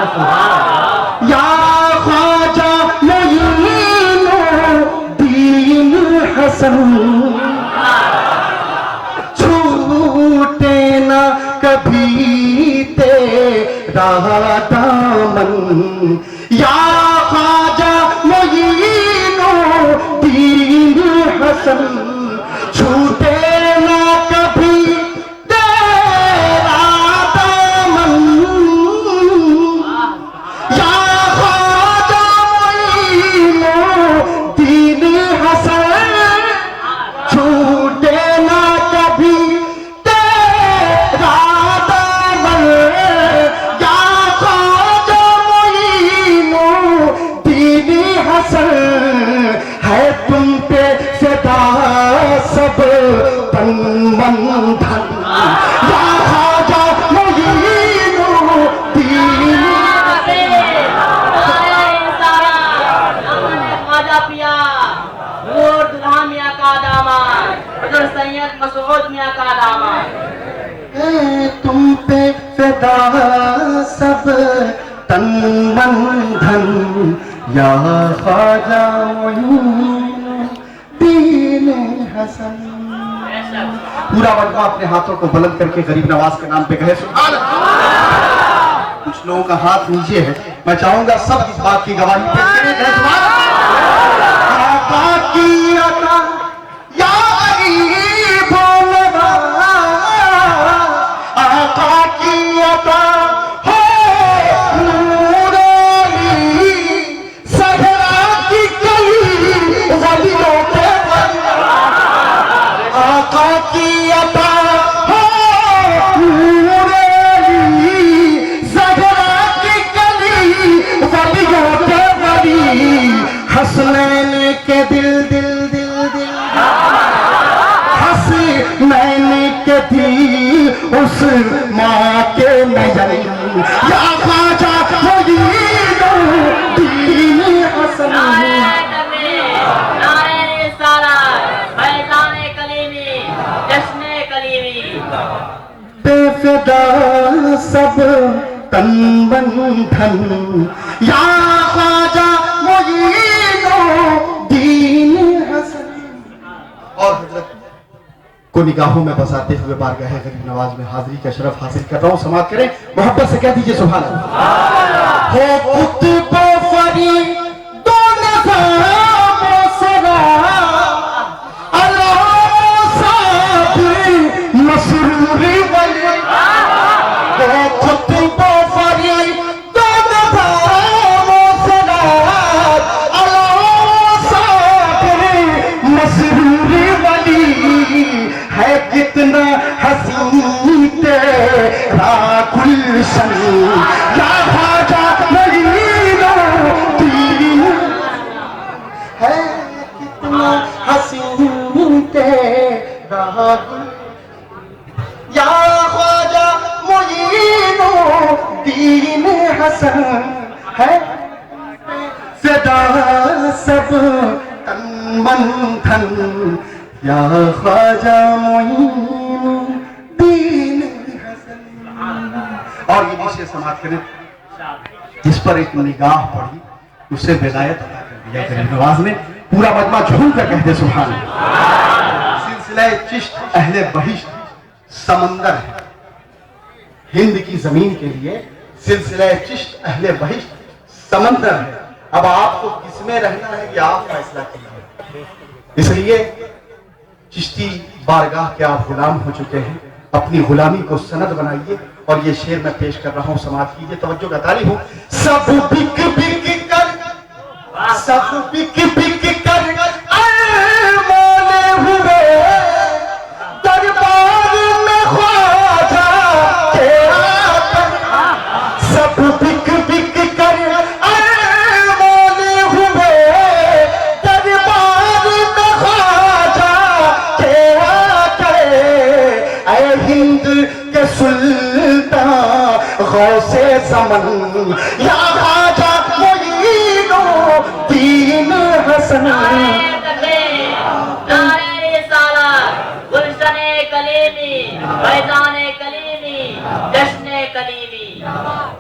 या ख्वाजा मोइनुद्दीन हसन, छूटे ना कभी तेरा दामन। या ख्वाजा मोइनुद्दीन हसन, छूटे ना कभी तेरा दामन। या ख्वाजा मोइनुद्दीन हसन, छूटे ना कभी तेरा दामन। या ख्वाजा मोइनुद्दीन हसन, है तुम पे फिदा सब तन मन धन। या ख्वाजा मोइनुद्दीन, ख्वाजा पिया नूर दुल्हा मियां का दामन, हुजूर सैयद मसूद मियां का दामन। है तुम पे फिदा सब तन मन धन। या ख्वाजा मोइनुद्दीन हसन। पूरा मजमा अपने हाथों को बुलंद करके गरीब नवाज के नाम पे कहे सुभान अल्लाह। कुछ लोगों का हाथ नीचे है, मैं चाहूंगा सब इस बात की गवाही पेश करें। कहे सुभान अल्लाह। आका की अता या गरीब नवा, आका की अता हो नूरानी, सहरा की कली वलियों के वली। आका की अता हो नूरानी, सहरा की कली वलियों के वली। हसनैन के दिल दिल दिल दिल, हसनैन के दिल उस माँ के नजर। या ख्वाजा मोइनुद्दीन हसन, नारे तकबीर, नारे रिसालत, फैज़ाने कलीमी, जश्ने कलीमी। बेफिदा सब तन मन धन। या ख्वाजा मोइनुद्दीन हसन। और हजरत को निगाहों में बसाते हुए बारगाह गरीब नवाज में हाजिरी का शरफ हासिल कर रहा हूँ। समाप्त करें, मोहब्बत से कह दीजिए सुभान अल्लाह। हो कुतुब फरीदो निज़ामो सरा, अला साबी मसरूरी वली। हो कुतुब फरीदो निज़ामो सरा, अला साबी मसरूरी वली। है कितना हसीन तेरा गुलशन। या ख्वाजा मोइनुद्दीन, है कितना हसीन तेरा गुल। या ख्वाजा मोइनुद्दीन हसन, है फिदा सब तन मन धन। या ख्वाजा मोइनुद्दीन हसन। और ये विषय समाप्त करें, जिस पर एक निगाह पड़ी उसे विलायत अता कर दिया गरीब नवाज ने। पूरा मजमा झूम कर कहते सुभान अल्लाह। सिलसिला चिश्त अहले बहिश्त समंदर है, हिंद की जमीन के लिए सिलसिला चिश्त अहले बहिश्त समंदर है। अब आपको किसमें रहना है ये आप फैसला कीजिए। इसलिए चिश्ती बारगाह के आप गुलाम हो चुके हैं, अपनी गुलामी को सनद बनाइए। और ये शेर मैं पेश कर रहा हूं, समाप्त कीजिए, तवज्जो का तारीफ हो। सब बिक बिक कर, सब बिक बिक कर अरमाने हुए, दरबार में ख्वाजा के आकर। सब बिक बिक कर अरमाने हुए, दरबार में ख्वाजा के आकर। ऐ हिंद के सुल्तान गौसे ज़मन, या ख्वाजा मोइनुद्दीन हसन। नारे रिसालत, गुलशने कलीमी, फैज़ाने कलीमी, जश्ने कलीमी।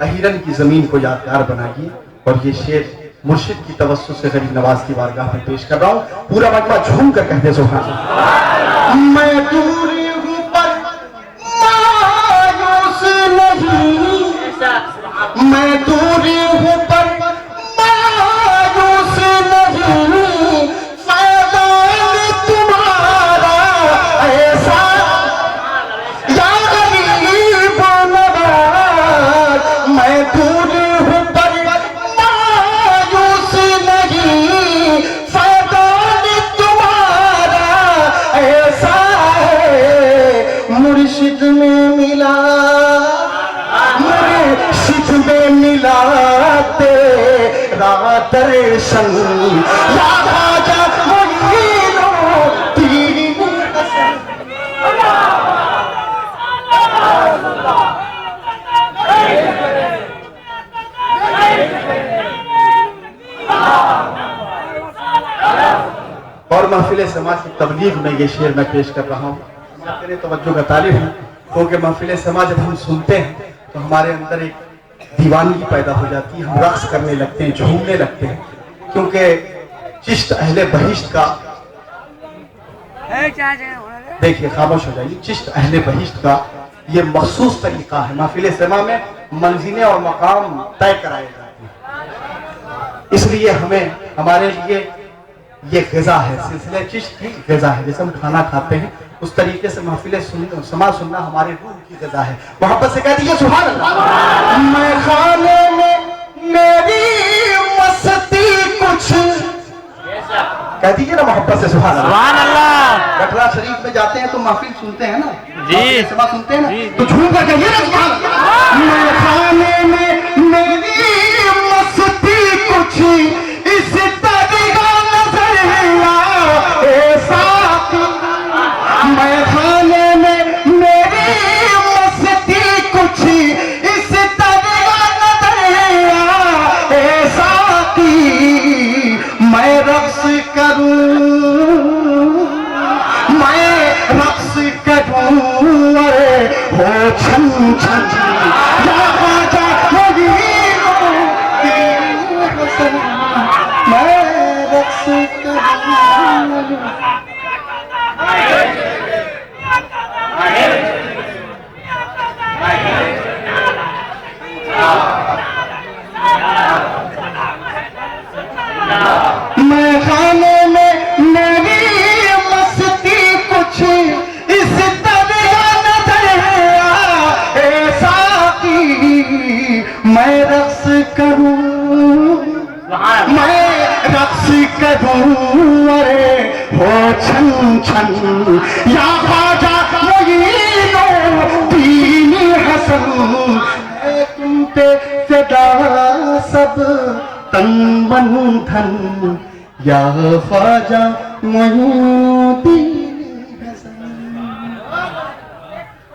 अहिरन की जमीन को यादगार बनाइए। और ये शेर मुर्शिद की तवस्सुत से गरीब नवाज की बारगाह में पेश कर रहा हूँ। पूरा मजमा झूम कर कहते सुभान अल्लाह। मैं दूर हूँ पर मायूस नहीं, मैं दूर हूँ पर मायूस नहीं, फैज़ान तुम्हारा ऐसा या गरीब नवाज। मैं दूर हूँ पर मायूस नहीं, फैज़ान तुम्हारा ऐसा है। मुर्शिद में मिला, मुर्शिद में मिला तेरा दर्शन, या ख्वाजा मोइनुद्दीन हसन। और महफिल समाज की तबलीग में ये शेर मैं पेश कर रहा हूँ। मेरे तवज्जो का तालिब हूँ, क्योंकि महफिल समाज जब हम सुनते हैं तो हमारे अंदर एक दीवानगी पैदा हो जाती है, हम रक्स करने लगते हैं, झूमने लगते हैं, क्योंकि चिश्त अहले बहिश्त का, देखिए खामोश हो जाइए, चिश्त अहले बहिश्त का ये मखसूस तरीका है। महफिल समा में मंजिलें और मकाम तय कराए जाते हैं, इसलिए हमें, हमारे लिए ये ग़िज़ा है, सिलसिले चिश्त की ग़िज़ा है। जैसे हम खाना खाते हैं उस तरीके से महफिल समा सुनना हमारे रूह की ग़िज़ा है। मोहब्बत से कह दीजिए सुभान अल्लाह। मैं खाने में मेरी मस्ती कुछ, कह दीजिए ना मोहब्बत से सुभान अल्लाह। कटरा शरीफ में जाते हैं तो महफिल सुनते हैं ना जी, समा सुनते हैं ना, तो झूम कर कहिए ना सुभान अल्लाह। मैं खाने में मेरी मस्ती कुछ इस तरह नजर ऐसा, मैं खाने में मेरी मस्ती कुछ इस तरह नजर ऐसा की, मैं रक्स करूं, मैं रक्स करूं, अरे हो छन छन, या ख्वाजा मोइनुद्दीन हसन। मैं रक्स करूं, मैं खाने में मेरी मस्ती कुछ इस तरह नजर ऐसा की, मैं रक्स करूं, मैं रक्स करूं, अरे हो छन छन, या ख्वाजा मोइनुद्दीन हसन। तुम पे फिदा सब तन मन धन, या ख्वाजा मोइनुद्दीन हसन।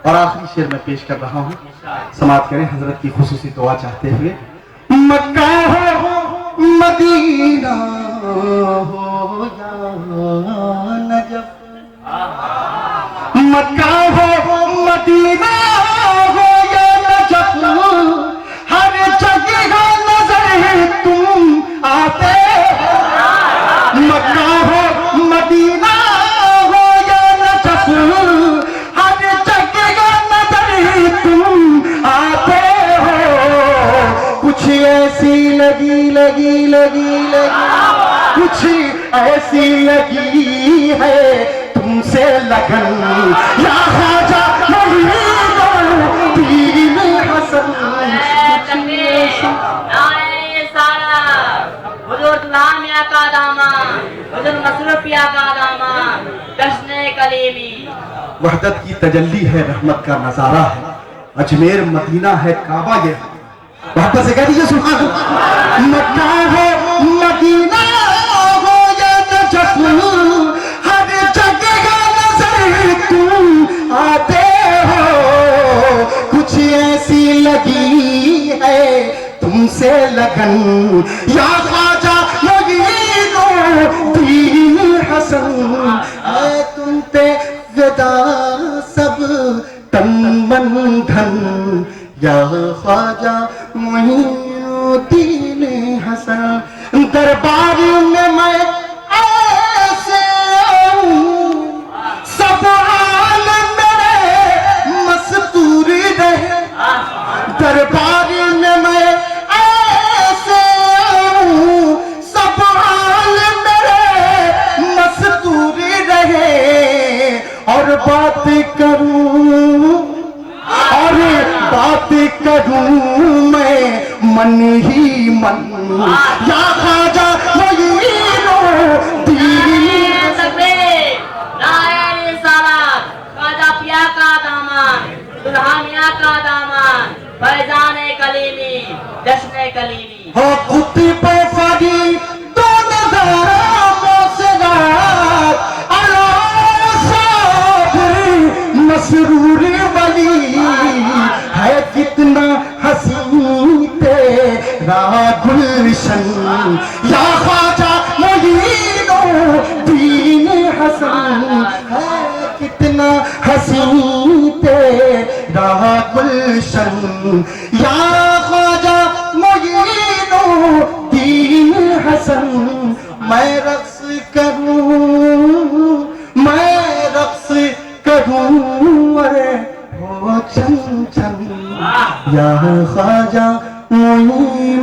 और आखिरी शेर मैं पेश कर रहा हूँ, समाप्त करें हजरत की खुसूसी दुआ चाहते हुए। मक्का हो मदीना हो या नजफ, मक्का हो मदीना हो या नजफ, हर जगह नजर तुम आते हो। मक्का हो मदीना हो या नजफ, हर जगह नजर तुम आते हो। कुछ ऐसी लगी लगी लगी लगी, कुछ ऐसी लगी है तुमसे लगन, या ख्वाजा मोइनुद्दीन हसन। हुजूर दुल्हा मियां का दामन, हुजूर मसरूफ पिया का दामन, जश्न कलीमी। वहदत की तजल्ली है, रहमत का नजारा है, अजमेर मदीना है, काबा ये। वापस से कह दीजिए सुभान अल्लाह। मक्का हो मदीना हो या नजफ, हर जगह नजर तुम आते हो। कुछ ऐसी लगी है तुमसे लगन, या ख्वाजा मोइनुद्दीन हसन। है तुम पे विदा सब तन मन धन, या ख्वाजा मोइनुद्दीन हसन, दरबार में मैं ऐसे आऊं सब आलम मेरे मस्तूर रहे, दरबार में मैं ऐसे आऊं सब आलम मेरे मस्तूर रहे, और बात करूं मैं मन ही मन, या ख्वाजा मोइनुद्दीन। ख्वाजा पिया का दामन, दुल्हा मियां का दामन, फैजान कलीमी, जश्न कलीमी। हो खुदी पे फरी दो नज़रों से रात, अला साबिर मसरूर वली है कितना हसीन तेरा गुलशन, या ख्वाजा मोइनुद्दीन हसन, है कितना हसीन तेरा गुलशन, या ख्वाजा मोइनुद्दीन हसन। मैं रक्स करूं अरे हो छन छन, या ख्वाजा मोइनुद्दीन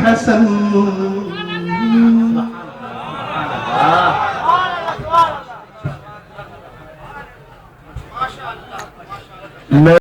हसन।